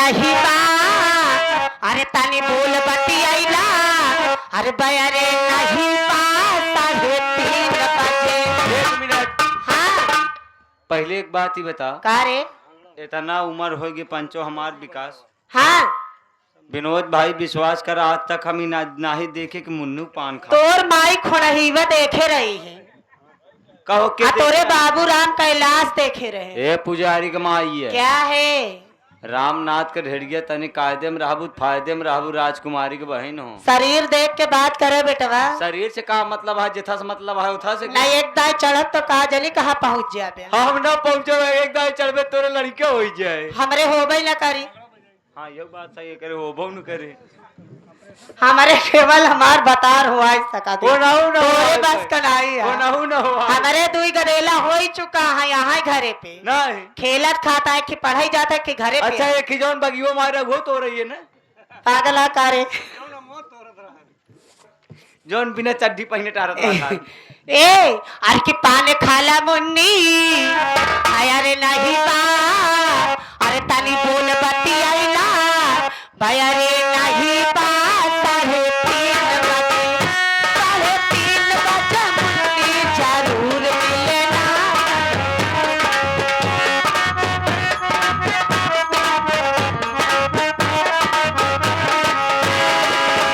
नहीं बा अरे तनी बोल बतियाइला अरे बयारे नहीं बा 3:30 बजे। 1 मिनट। हाँ पहले एक बात ही बता, का रे? इतना उम्र होगी पंचो हमार विकास। हाँ विनोद भाई विश्वास कर, आज तक हम ना ही देखे कि मुन्नू पान खा। तोर माई खोड़हीवा देखे रही है कहो के तोरे बाबू राम कैलाश देखे रहे। ए पुजारी के माई है क्या है? रामनाथ के ढेड़िया तनी कायदे में रहबू फायदे में रहबू, राजकुमारी के बहन हो। शरीर देख के बात करे बेटवा। शरीर से का मतलब है, जिथा से मतलब है उथा से। नहीं एक दाई चढ़त तो कहा जली कहाँ पहुँच जाबे। हम ना पहुंचे, एक दाई चढ़बे तोरे लड़के हो जाए। हमरे होबे न करी। हाँ ये बात सही है, करे होबो न करे। हमारे केवल हमार बतार हुआ सका हो ना हो ना तोरे बस कनाई है। हो ना हो ना हो। हमारे दुई गदेला हो ही चुका है यहाँ घरे पे। नहीं खेलत खाता है कि पढ़ाई जाता है कि घरे पे। अच्छा एक ही जौन बगियो मारे वो तो रही है ना पागला करे जौन बिना चड्डी पहने टारत रहा। ए अरे कि पाने खाला मुन्नी अरे नहीं बा अरे तनी बोल बतियाइला भैया रे नहीं बा 3:30 बजे मुन्नी जरूर मिलेना।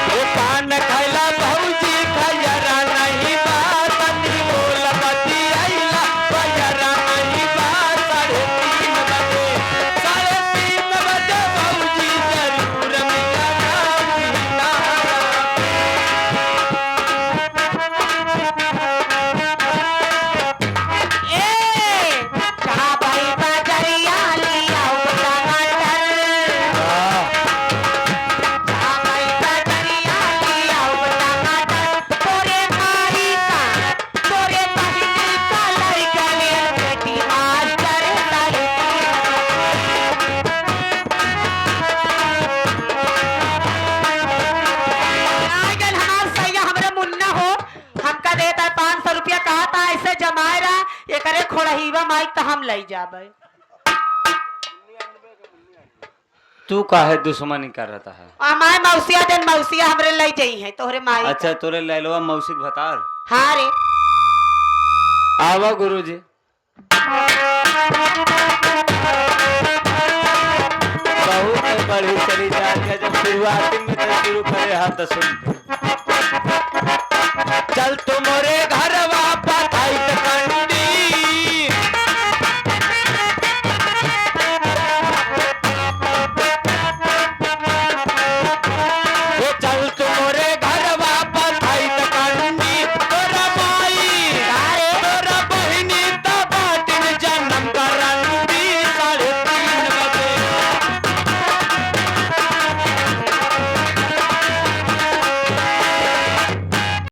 वो पान खैला भौजी खैरा नहीं बात तनी बोल बतियाइला खैरा नहीं बात 3:30 बजे भौजी जरूर मिलना। ए कहाँ भाई बाजरिया लिया टमाटर तोरे मारी का तोरे बहिनी का लड़का ले बेटी मास्टर आजकल हमार सैया हमरे मुन्ना हो हमका देता 500 रुपया कहा था ऐसे जमाए रहा ये करे खोड़हीवा माइक तो हम ले जाबे। तू काहे दुश्मनी कर रहा है? हमारे मौसिया जन मौसिया हमरे ले जाई है तोहरे माई। अच्छा तोरे लैलवा मौसिक भतार। हाँ रे आवा गुरुजी। बहुत बड़ी चली जाती जब शुरुआती में तो शुरू करे हाथ तो सुन। चल तुम्हारे घर वापस आई कंडी